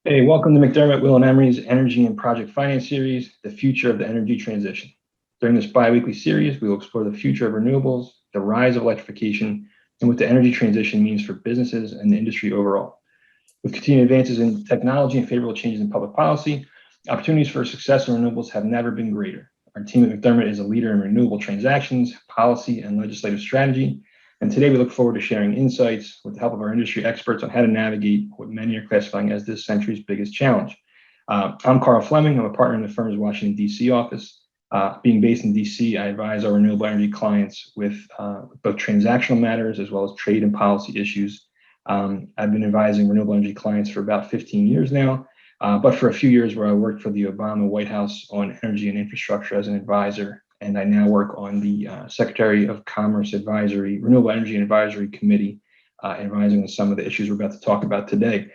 Hey, welcome to McDermott, Will and Emery's Energy and Project Finance Series, The Future of the Energy Transition. During this bi-weekly series, we will explore the future of renewables, the rise of electrification, and what the energy transition means for businesses and the industry overall. With continued advances in technology and favorable changes in public policy, opportunities for success in renewables have never been greater. Our team at McDermott is a leader in renewable transactions, policy, and legislative strategy. And today we look forward to sharing insights with the help of our industry experts on how to navigate what many are classifying as this century's biggest challenge. I'm Carl Fleming. I'm a partner in the firm's Washington, D.C. office. Being based in D.C., I advise our renewable energy clients with both transactional matters as well as trade and policy issues. I've been advising renewable energy clients for about 15 years now, but for a few years where I worked for the Obama White House on energy and infrastructure as an advisor. And I now work on the Secretary of Commerce Advisory, Renewable Energy and Advisory Committee, advising on some of the issues we're about to talk about today.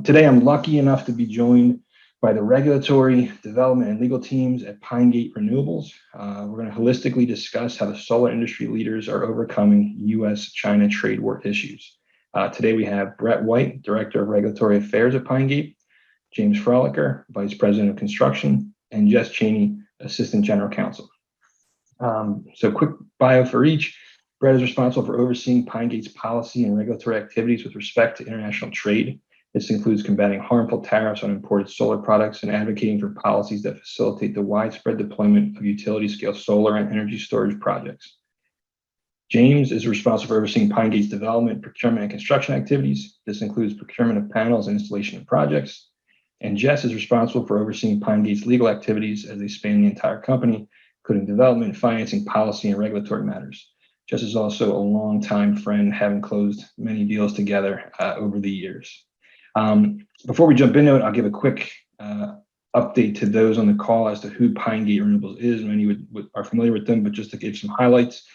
Today, I'm lucky enough to be joined by the regulatory, development, and legal teams at Pine Gate Renewables. We're going to holistically discuss how the solar industry leaders are overcoming US-China trade war issues. Today, we have Brett White, Director of Regulatory Affairs at Pine Gate, James Frolicker, Vice President of Construction, and Jess Cheney, Assistant General Counsel. So quick bio for each. Brett is responsible for overseeing Pine Gate's policy and regulatory activities with respect to international trade. This includes combating harmful tariffs on imported solar products and advocating for policies that facilitate the widespread deployment of utility-scale solar and energy storage projects. James is responsible for overseeing Pine Gate's development, procurement, and construction activities. This includes procurement of panels and installation of projects. And Jess is responsible for overseeing Pine Gate's legal activities as they span the entire company, including development, financing, policy, and regulatory matters. Jess is also a longtime friend, having closed many deals together over the years. Before we jump into it, I'll give a quick update to those on the call as to who Pine Gate Renewables is. Many are familiar with them, but just to give some highlights,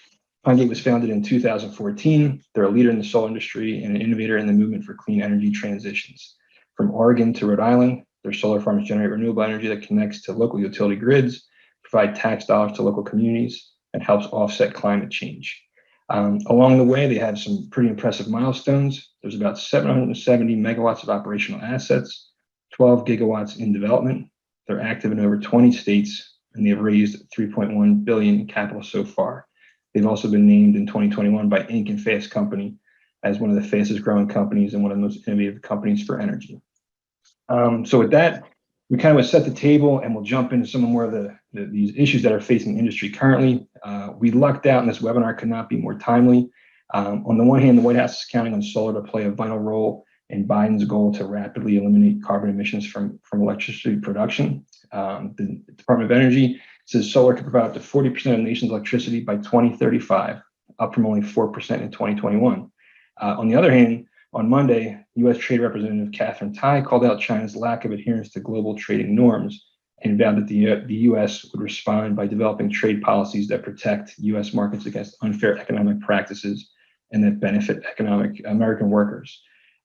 Pine Gate was founded in 2014. They're a leader in the solar industry and an innovator in the movement for clean energy transitions. From Oregon to Rhode Island, their solar farms generate renewable energy that connects to local utility grids, provide tax dollars to local communities, and helps offset climate change. Along the way, they have some pretty impressive milestones. There's about 770 megawatts of operational assets, 12 gigawatts in development. They're active in over 20 states, and they have raised $3.1 billion in capital so far. They've also been named in 2021 by Inc. and Fast Company as one of the fastest growing companies and one of the most innovative companies for energy. So with that, we kind of set the table and we'll jump into some more of these issues that are facing the industry currently. We lucked out and this webinar could not be more timely. On the one hand, the White House is counting on solar to play a vital role in Biden's goal to rapidly eliminate carbon emissions from electricity production. The Department of Energy says solar can provide up to 40% of the nation's electricity by 2035, up from only 4% in 2021. On the other hand, on Monday, U.S. Trade Representative Catherine Tai called out China's lack of adherence to global trading norms and vowed that the U.S. would respond by developing trade policies that protect U.S. markets against unfair economic practices and that benefit American workers.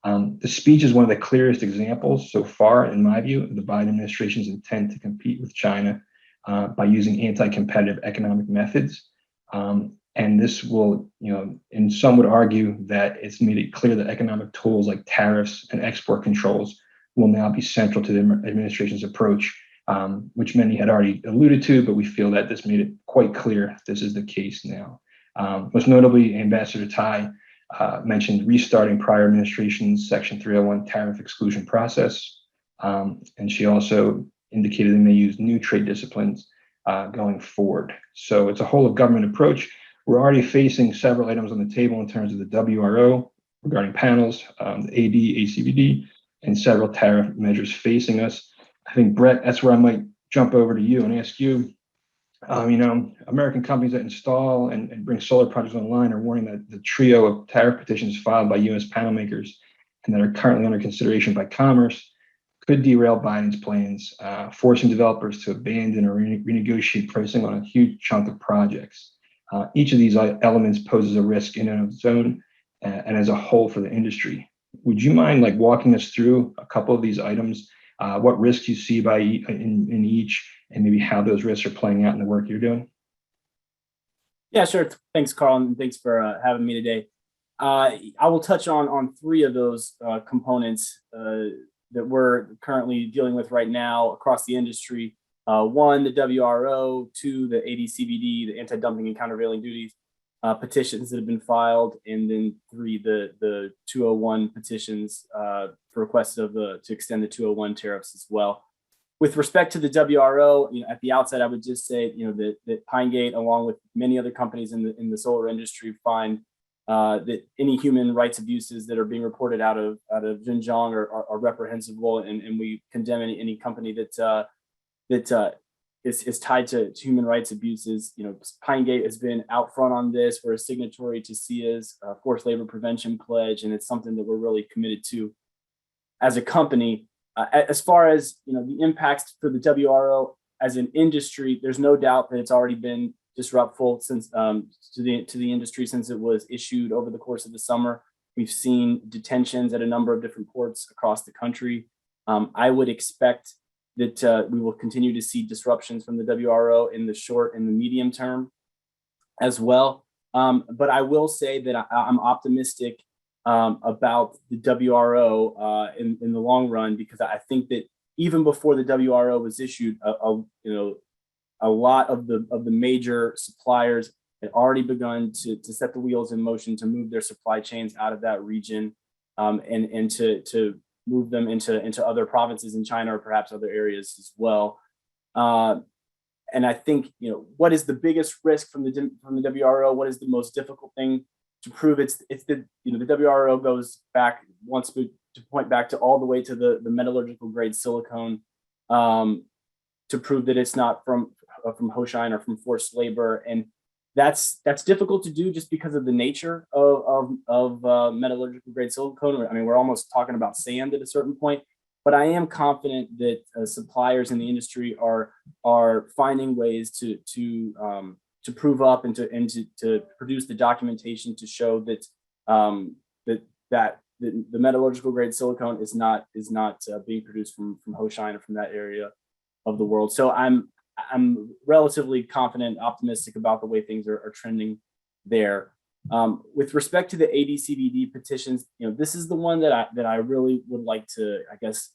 The speech is one of the clearest examples so far, in my view, of the Biden administration's intent to compete with China by using anti-competitive economic methods. And this will, and some would argue that it's made it clear that economic tools like tariffs and export controls will now be central to the administration's approach, which many had already alluded to, but we feel that this made it quite clear this is the case now. Most notably, Ambassador Tai mentioned restarting prior administration's Section 301 tariff exclusion process. And she also indicated they may use new trade disciplines going forward. So it's a whole of government approach. We're already facing several items on the table in terms of the WRO regarding panels, the AD, ACVD, and several tariff measures facing us. I think, Brett, that's where I might jump over to you and ask you, American companies that install and bring solar projects online are warning that the trio of tariff petitions filed by U.S. panel makers and that are currently under consideration by Commerce could derail Biden's plans, forcing developers to abandon or renegotiate pricing on a huge chunk of projects. Each of these elements poses a risk in and of its own and as a whole for the industry. Would you mind walking us through a couple of these items, what risks you see in each, and maybe how those risks are playing out in the work you're doing? Yeah, sure. Thanks, Carl, and thanks for having me today. I will touch on three of those components that we're currently dealing with right now across the industry. One, the WRO, two, the AD/CVD, the anti-dumping and countervailing duties petitions that have been filed, and then three, the 201 petitions for requests to extend the 201 tariffs as well. With respect to the WRO, at the outset, I would just say, that Pine Gate, along with many other companies in the solar industry, find that any human rights abuses that are being reported out of Xinjiang are reprehensible, and we condemn any company that is tied to human rights abuses. Pine Gate has been out front on this. We're a signatory to SIA's Forced Labor Prevention Pledge, and it's something that we're really committed to as a company. As far as the impacts for the WRO as an industry, there's no doubt that it's already been disruptful since to the industry since it was issued over the course of the summer. We've seen detentions at a number of different ports across the country. I would expect that we will continue to see disruptions from the WRO in the short and the medium term as well. But I will say that I'm optimistic about the WRO in the long run, because I think that even before the WRO was issued, a lot of the major suppliers had already begun to set the wheels in motion to move their supply chains out of that region and to move them into other provinces in China or perhaps other areas as well. And I think, what is the biggest risk from the WRO? What is the most difficult thing to prove? It's the WRO wants to point back to all the way to the metallurgical grade silicone to prove that it's not from Hoshine or from forced labor. And that's difficult to do just because of the nature of metallurgical grade silicone. I mean, we're almost talking about sand at a certain point, but I am confident that suppliers in the industry are finding ways to prove up and to produce the documentation to show that the metallurgical grade silicone is not being produced from Hoshine or from that area of the world. So I'm relatively confident, optimistic about the way things are trending there. With respect to the AD/CVD petitions, this is the one that I really would like to, I guess,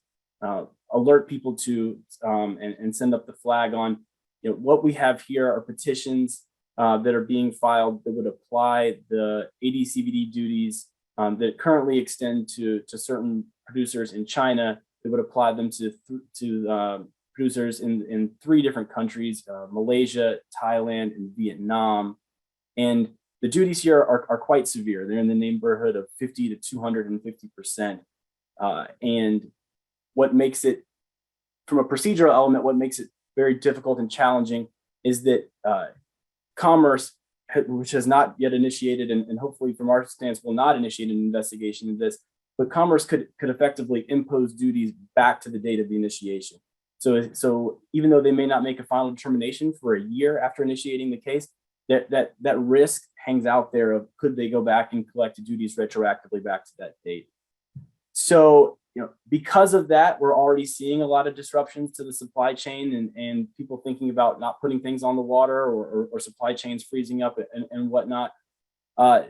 alert people to and send up the flag on. What we have here are petitions that are being filed that would apply the AD/CVD duties that currently extend to certain producers in China. That would apply them to producers in three different countries: Malaysia, Thailand, and Vietnam. And the duties here are quite severe. They're in the neighborhood of 50 to 250%. And what makes it, from a procedural element, what makes it very difficult and challenging is that Commerce, which has not yet initiated, and hopefully from our stance will not initiate an investigation of this, but Commerce could effectively impose duties back to the date of the initiation. So even though they may not make a final determination for a year after initiating the case, that risk hangs out there of could they go back and collect the duties retroactively back to that date. So because of that, we're already seeing a lot of disruptions to the supply chain and people thinking about not putting things on the water or supply chains freezing up and whatnot.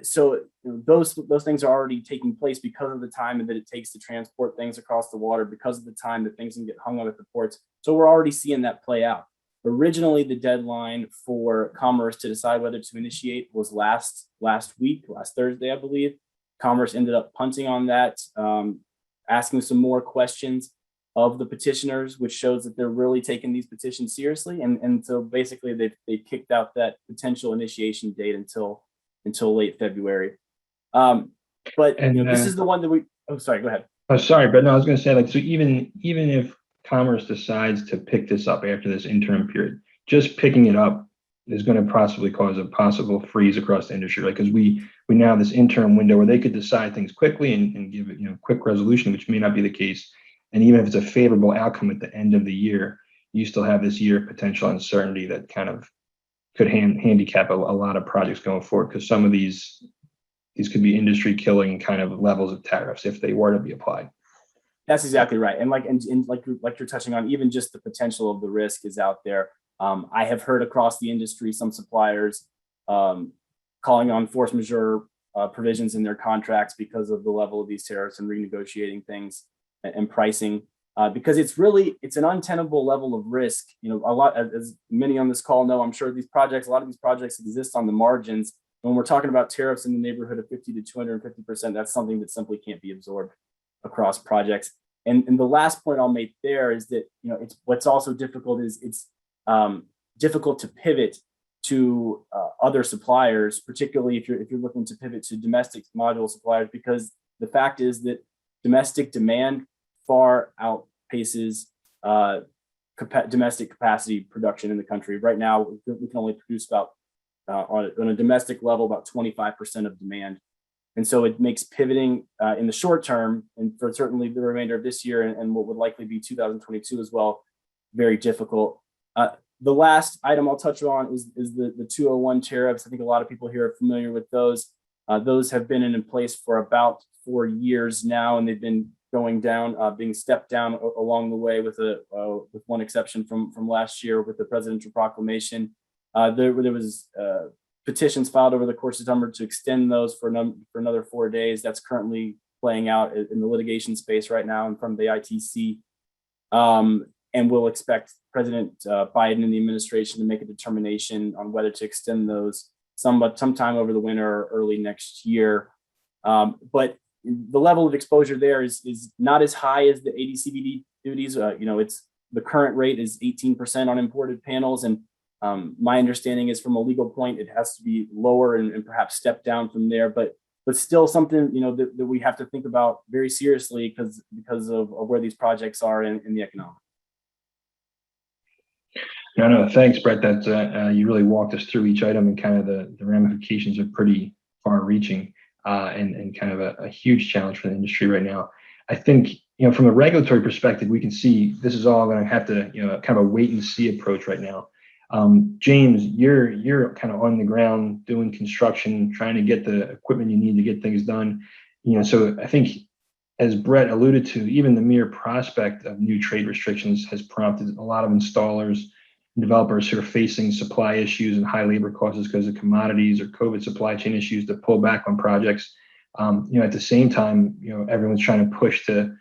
So those things are already taking place because of the time that it takes to transport things across the water, because of the time that things can get hung up at the ports. So we're already seeing that play out. Originally, the deadline for Commerce to decide whether to initiate was last Thursday, I believe. Commerce ended up punting on that, asking some more questions of the petitioners, which shows that they're really taking these petitions seriously. And so basically they kicked out that potential initiation date until late February. But this is the one that sorry, go ahead. Oh, sorry, but no, I was going to say, so even if Commerce decides to pick this up after this interim period, just picking it up is going to possibly cause a possible freeze across the industry, right? Because we now have this interim window where they could decide things quickly and give it quick resolution, which may not be the case. And even if it's a favorable outcome at the end of the year, you still have this year of potential uncertainty that kind of could handicap a lot of projects going forward, because some of these could be industry killing kind of levels of tariffs if they were to be applied. That's exactly right. And like you're touching on, even just the potential of the risk is out there. I have heard across the industry some suppliers calling on force majeure provisions in their contracts because of the level of these tariffs and renegotiating things. and pricing, because it's an untenable level of risk. A lot, as many on this call know, I'm sure a lot of these projects exist on the margins. When we're talking about tariffs in the neighborhood of 50 to 250%, that's something that simply can't be absorbed across projects. And the last point I'll make there is that it's what's also difficult is it's difficult to pivot to other suppliers, particularly if you're looking to pivot to domestic module suppliers, because the fact is that domestic demand far outpaces domestic capacity production in the country. Right now, we can only produce about on a domestic level about 25% of demand. And so it makes pivoting in the short term, and for certainly the remainder of this year and what would likely be 2022 as well, very difficult. The last item I'll touch on is the 201 tariffs. I think a lot of people here are familiar with those. Those have been in place for about 4 years now, and they've been going down, being stepped down along the way, with one exception from last year with the presidential proclamation. There was petitions filed over the course of summer to extend those for another 4 days. That's currently playing out in the litigation space right now in front of the ITC. And we'll expect President Biden and the administration to make a determination on whether to extend those sometime over the winter or early next year. But the level of exposure there is not as high as the AD/CVD duties. It's the current rate is 18% on imported panels, and my understanding is from a legal point, it has to be lower and perhaps step down from there. But still something that we have to think about very seriously because of where these projects are in the economics. No, thanks, Brett. That's you really walked us through each item, and kind of the ramifications are pretty far-reaching and kind of a huge challenge for the industry right now. I think from a regulatory perspective, we can see this is all going to have to kind of a wait and see approach right now. James, you're kind of on the ground doing construction, trying to get the equipment you need to get things done. So I think, as Brett alluded to, even the mere prospect of new trade restrictions has prompted a lot of installers and developers who are facing supply issues and high labor costs because of commodities or COVID supply chain issues to pull back on projects. At the same time, everyone's trying to push to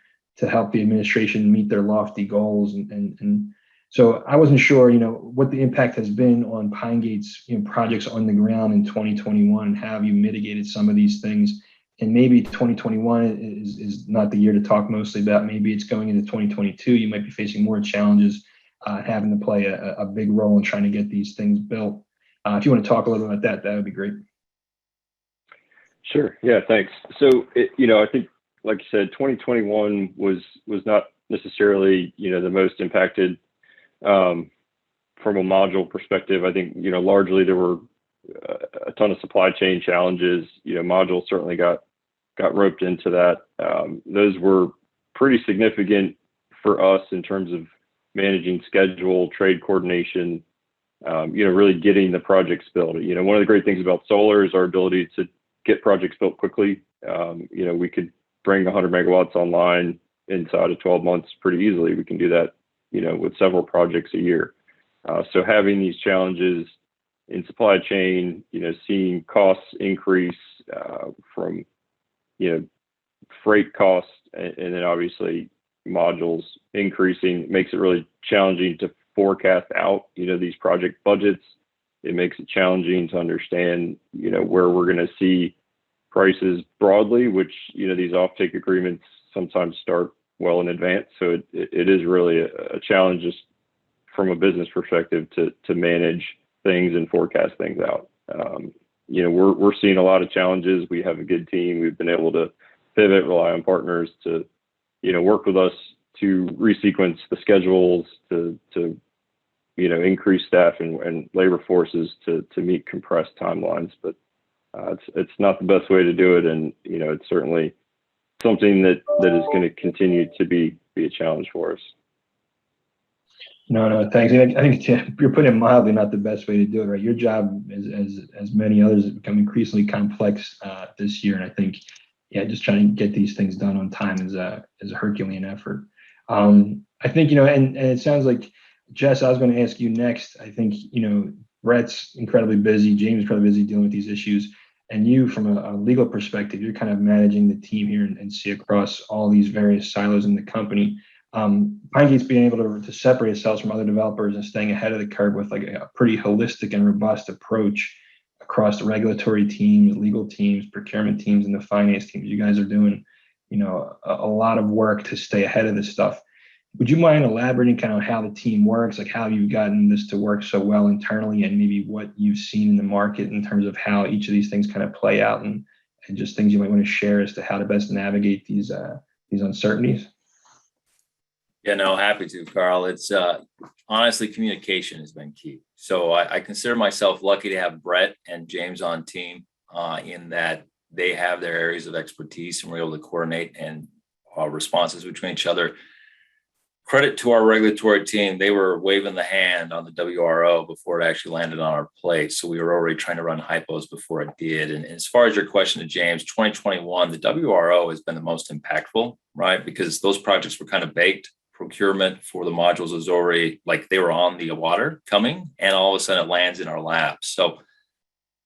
help the administration meet their lofty goals, and so I wasn't sure, what the impact has been on Pine Gate's projects on the ground in 2021, and how have you mitigated some of these things? And maybe 2021 is not the year to talk mostly about. Maybe it's going into 2022. You might be facing more challenges, having to play a big role in trying to get these things built. If you want to talk a little bit about that would be great. Sure. Yeah, thanks. So, I think, like you said, 2021 was not necessarily, the most impacted from a module perspective. I think, largely there were a ton of supply chain challenges. Modules certainly got roped into that. Those were pretty significant for us in terms of managing schedule, trade coordination, really getting the projects built. One of the great things about solar is our ability to get projects built quickly. We could bring 100 megawatts online inside of 12 months pretty easily. We can do that, with several projects a year. So having these challenges in supply chain, seeing costs increase from, freight costs, and then obviously modules increasing, makes it really challenging to forecast out, these project budgets. It makes it challenging to understand, where we're going to see prices broadly, which, these offtake agreements sometimes start well in advance. So it is really a challenge just from a business perspective to manage things and forecast things out. We're seeing a lot of challenges. We have a good team. We've been able to pivot, rely on partners to, work with us to resequence the schedules, to increase staff and labor forces to meet compressed timelines. But it's not the best way to do it, and it's certainly something that is going to continue to be a challenge for us. No, thanks. I think you're putting it mildly, not the best way to do it, right? Your job, as many others, has become increasingly complex this year, and I think, just trying to get these things done on time is a Herculean effort. I think, and it sounds like, Jess, I was going to ask you next. I think, Brett's incredibly busy. James is incredibly busy dealing with these issues. and you from a legal perspective, you're kind of managing the team here and see across all these various silos in the company. PineGate's being able to separate itself from other developers and staying ahead of the curve with like a pretty holistic and robust approach across the regulatory teams, legal teams, procurement teams, and the finance teams. You guys are doing, a lot of work to stay ahead of this stuff. Would you mind elaborating kind of how the team works, like how you've gotten this to work so well internally, and maybe what you've seen in the market in terms of how each of these things kind of play out, and just things you might want to share as to how to best navigate these uncertainties? Yeah, no, happy to, Carl. It's honestly, communication has been key. So I consider myself lucky to have Brett and James on team in that they have their areas of expertise and we're able to coordinate and responses between each other. Credit to our regulatory team. They were waving the hand on the WRO before it actually landed on our plate. So we were already trying to run hypos before it did. And as far as your question to James, 2021, the WRO has been the most impactful, right? Because those projects were kind of baked. Procurement for the modules was already like they were on the water coming, and all of a sudden it lands in our laps. So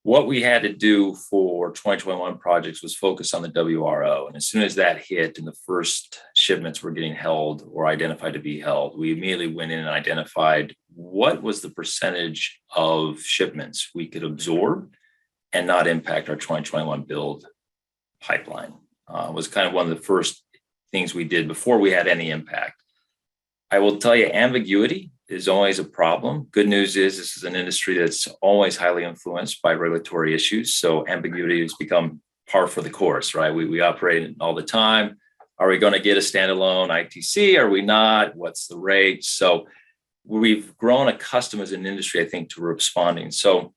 what we had to do for 2021 projects was focus on the WRO. And as soon as that hit and the first shipments were getting held or identified to be held, we immediately went in and identified what was the percentage of shipments we could absorb and not impact our 2021 build pipeline. Was kind of one of the first things we did before we had any impact. I will tell you, ambiguity is always a problem. Good news is this is an industry that's always highly influenced by regulatory issues. So ambiguity has become par for the course, right? We operate it all the time. Are we going to get a standalone ITC? Are we not? What's the rate? So we've grown accustomed as an industry, I think, to responding. So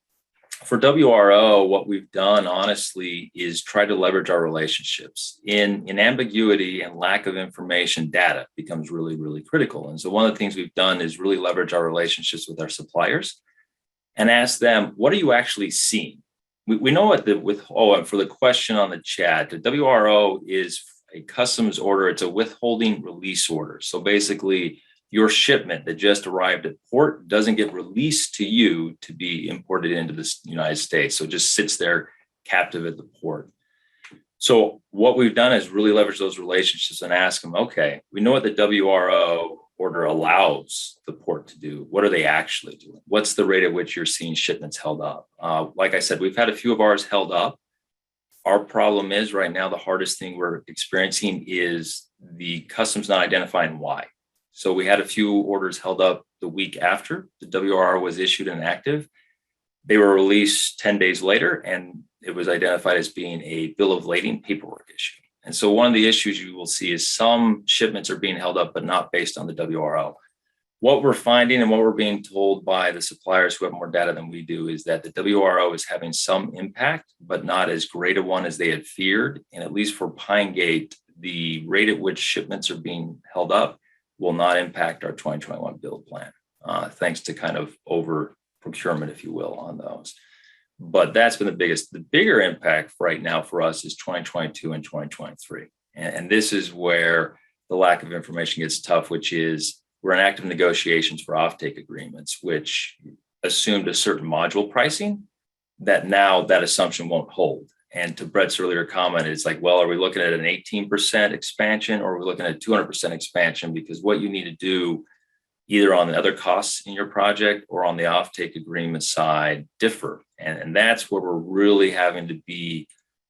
for WRO, what we've done, honestly, is try to leverage our relationships. In ambiguity and lack of information, data becomes really, really critical. And so one of the things we've done is really leverage our relationships with our suppliers and ask them, what are you actually seeing? We know what and for the question on the chat, the WRO is a customs order. It's a withholding release order. So basically, your shipment that just arrived at port doesn't get released to you to be imported into the United States. So it just sits there captive at the port. So what we've done is really leverage those relationships and ask them, okay, we know what the WRO order allows the port to do. What are they actually doing? What's the rate at which you're seeing shipments held up? Like I said, we've had a few of ours held up. Our problem is right now, the hardest thing we're experiencing is the customs not identifying why. So we had a few orders held up the week after the WRO was issued and active. They were released 10 days later, and it was identified as being a bill of lading paperwork issue. And so one of the issues you will see is some shipments are being held up, but not based on the WRO. What we're finding and what we're being told by the suppliers who have more data than we do is that the WRO is having some impact, but not as great a one as they had feared. And at least for PineGate, the rate at which shipments are being held up will not impact our 2021 build plan, thanks to kind of over procurement, if you will, on those. But that's been the biggest. The bigger impact right now for us is 2022 and 2023. And this is where the lack of information gets tough, which is we're in active negotiations for offtake agreements, which assumed a certain module pricing that now that assumption won't hold. And to Brett's earlier comment, it's like, well, are we looking at an 18% expansion or are we looking at 200% expansion? Because what you need to do either on the other costs in your project or on the offtake agreement side differ. And that's where we're really having to be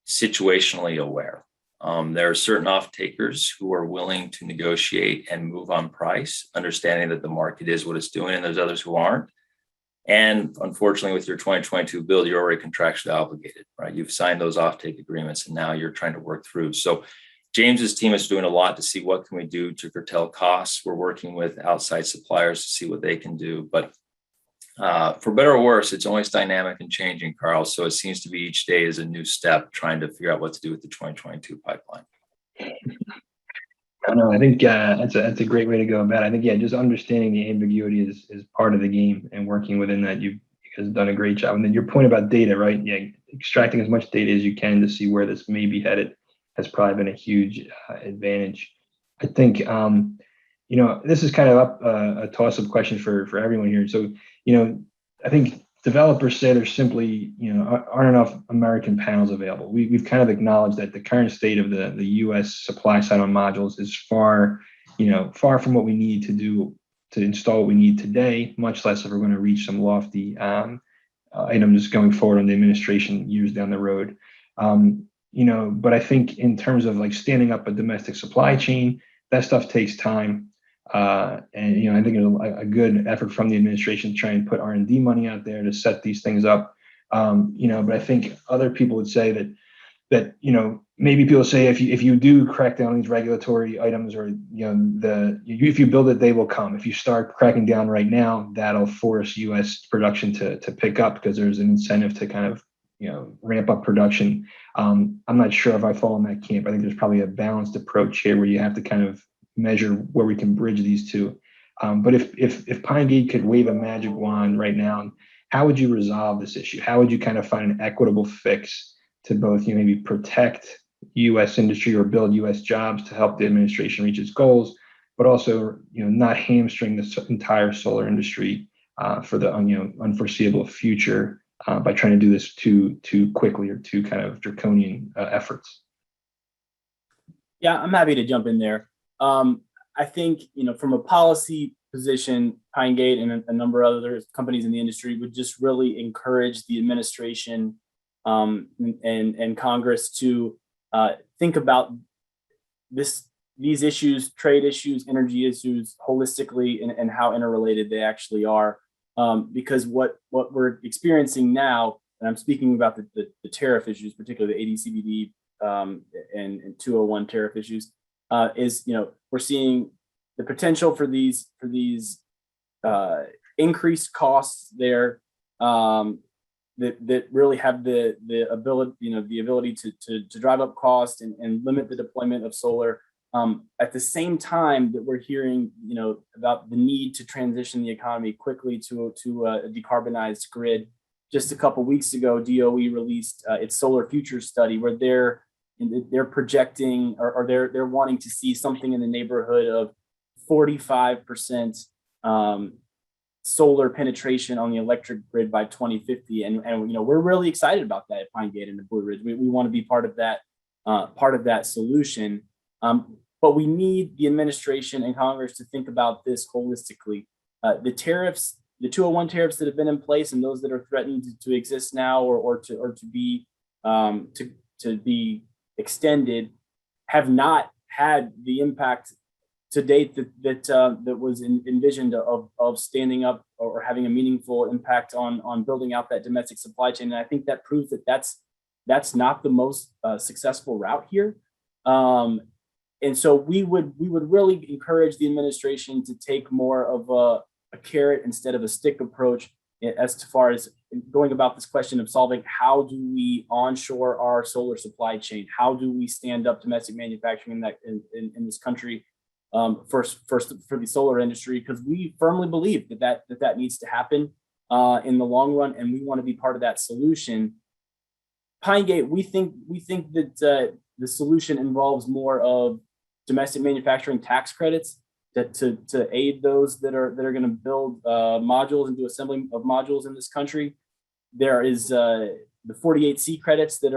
situationally aware. There are certain off-takers who are willing to negotiate and move on price, understanding that the market is what it's doing, and there's others who aren't. And unfortunately, with your 2022 build, you're already contractually obligated, right? You've signed those offtake agreements, and now you're trying to work through. So James's team is doing a lot to see what can we do to curtail costs. We're working with outside suppliers to see what they can do. But for better or worse, it's always dynamic and changing, Carl. So it seems to be each day is a new step trying to figure out what to do with the 2022 pipeline. I know. I think that's a great way to go about it. I think, just understanding the ambiguity is part of the game, and working within that, you guys have done a great job. And then your point about data, right? Yeah, extracting as much data as you can to see where this may be headed has probably been a huge advantage. I think, this is kind of a toss-up question for everyone here. So, I think developers say there's simply, aren't enough American panels available. We've kind of acknowledged that the current state of the U.S. supply side on modules is far from what we need to do to install what we need today, much less if we're going to reach some lofty items going forward on the administration years down the road. But I think in terms of like standing up a domestic supply chain, that stuff takes time. And I think it's a good effort from the administration to try and put R&D money out there to set these things up. But I think other people would say that maybe people say if you do crack down on these regulatory items, or if you build it, they will come. If you start cracking down right now, that'll force U.S. production to pick up, because there's an incentive to kind of ramp up production. I'm not sure if I fall in that camp. I think there's probably a balanced approach here where you have to kind of measure where we can bridge these two. But if Pine Gate could wave a magic wand right now, how would you resolve this issue? How would you kind of find an equitable fix to both maybe protect U.S. industry or build U.S. jobs to help the administration reach its goals, but also not hamstring the entire solar industry for the unforeseeable future by trying to do this too quickly or too kind of draconian efforts? Yeah, I'm happy to jump in there. I think, from a policy position, Pine Gate and a number of other companies in the industry would just really encourage the administration and Congress to think about these issues, trade issues, energy issues, holistically, and how interrelated they actually are. Because what we're experiencing now, and I'm speaking about the tariff issues, particularly the AD/CVD and 201 tariff issues, is we're seeing the potential for these increased costs there that really have the ability to drive up cost and limit the deployment of solar. At the same time that we're hearing about the need to transition the economy quickly to a decarbonized grid. Just a couple weeks ago, DOE released its solar futures study, where they're projecting or they're wanting to see something in the neighborhood of 45% solar penetration on the electric grid by 2050, and we're really excited about that at Pine Gate and the Blue Ridge. We want to be part of that solution, but we need the administration and Congress to think about this holistically. The tariffs, the 201 tariffs that have been in place, and those that are threatened to exist now or to be extended, have not had the impact to date that was envisioned of standing up or having a meaningful impact on building out that domestic supply chain. And I think that proves that that's not the most successful route here. And so we would really encourage the administration to take more of a carrot instead of a stick approach as far as going about this question of solving how do we onshore our solar supply chain? How do we stand up domestic manufacturing in this country? First for the solar industry, because we firmly believe that needs to happen in the long run, and we want to be part of that solution. Pine Gate, we think that the solution involves more of domestic manufacturing tax credits to aid those that are going to build modules and do assembly of modules in this country. There is the 48C credits that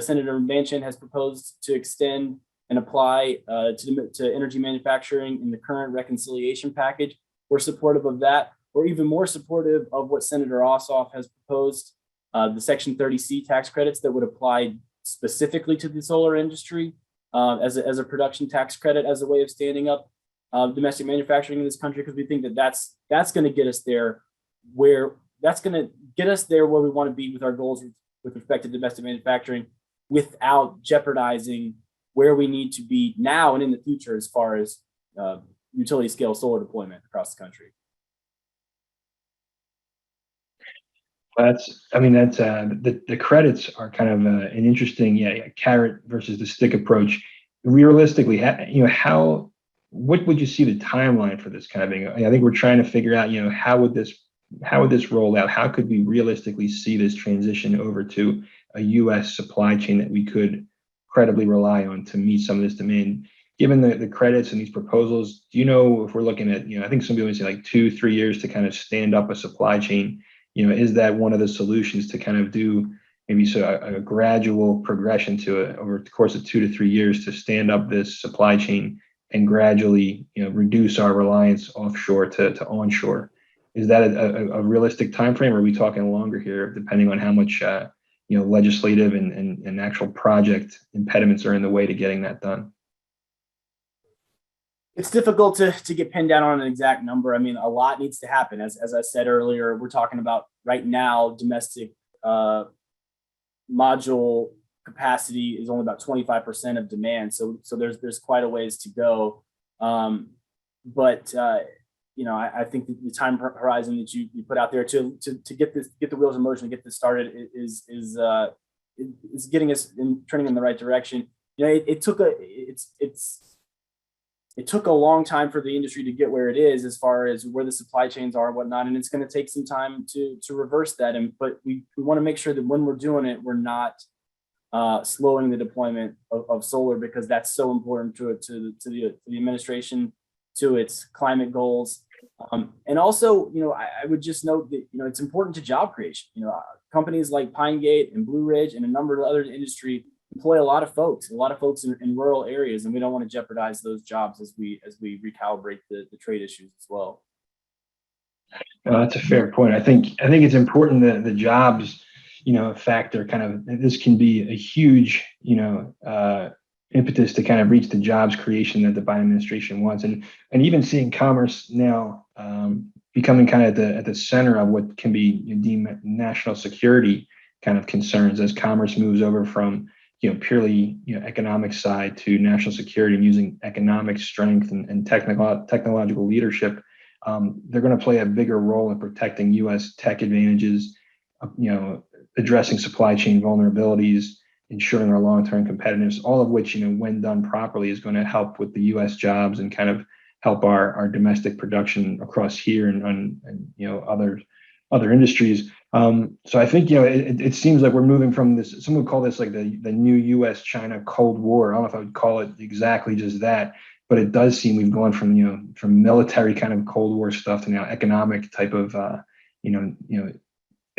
Senator Manchin has proposed to extend and apply to energy manufacturing in the current reconciliation package. We're supportive of that. We're even more supportive of what Senator Ossoff has proposed, the Section 30C tax credits that would apply specifically to the solar industry as a production tax credit, as a way of standing up domestic manufacturing in this country, because we think that's going to get us there where we want to be with our goals with respect to domestic manufacturing, without jeopardizing where we need to be now and in the future as far as utility scale solar deployment across the country. The credits are kind of an interesting carrot versus the stick approach. Realistically, what would you see the timeline for this kind of thing? I think we're trying to figure out how would this roll out? How could we realistically see this transition over to a U.S. supply chain that we could credibly rely on to meet some of this demand? Given the credits and these proposals, do you know if we're looking at, I think some people would say like 2-3 years to kind of stand up a supply chain? is that one of the solutions to kind of do maybe a gradual progression to it over the course of 2 to 3 years to stand up this supply chain and gradually, reduce our reliance offshore to onshore? Is that a realistic time frame, or are we talking longer here, depending on how much legislative and actual project impediments are in the way to getting that done? It's difficult to get pinned down on an exact number. I mean, a lot needs to happen. As I said earlier, we're talking about right now, domestic module capacity is only about 25% of demand. So there's quite a ways to go. But I think the time horizon that you put out there to get the wheels in motion, to get this started is getting us turning in the right direction. It took a long time for the industry to get where it is, as far as where the supply chains are and whatnot, and it's going to take some time to reverse that. But we want to make sure that when we're doing it, we're not slowing the deployment of solar, because that's so important to the administration, to its climate goals. And also, I would just note that, it's important to job creation. Companies like Pine Gate and Blue Ridge and a number of other industry employ a lot of folks in rural areas, and we don't want to jeopardize those jobs as we recalibrate the trade issues as well. That's a fair point. I think it's important that the jobs, factor kind of, this can be a huge, impetus to kind of reach the jobs creation that the Biden administration wants, and even seeing commerce now becoming kind of at the center of what can be deemed national security kind of concerns, as commerce moves over from purely economic side to national security, and using economic strength and technological leadership. They're going to play a bigger role in protecting U.S. tech advantages, addressing supply chain vulnerabilities, ensuring our long-term competitiveness, all of which, when done properly, is going to help with the U.S. jobs and kind of help our domestic production across here and other industries. So I think, it seems like we're moving from this, some would call this like the new US-China Cold War. I don't know if I would call it exactly just that, but it does seem we've gone from, from military kind of Cold War stuff to now economic type of,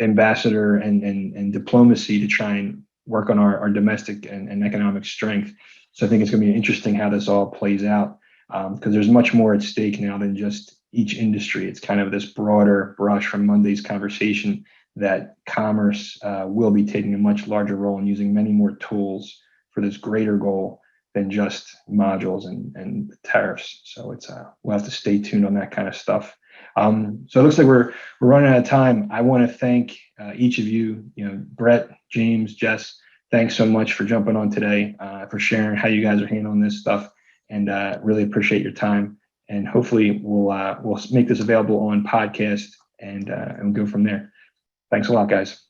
ambassador and diplomacy to try and work on our domestic and economic strength. So I think it's going to be interesting how this all plays out, because there's much more at stake now than just each industry. It's kind of this broader brush from Monday's conversation that commerce will be taking a much larger role and using many more tools for this greater goal than just modules and tariffs. So we'll have to stay tuned on that kind of stuff. So it looks like we're running out of time. I want to thank each of you, Brett, James, Jess, thanks so much for jumping on today, for sharing how you guys are handling this stuff, and really appreciate your time. And hopefully we'll make this available on podcast and go from there. Thanks a lot, guys.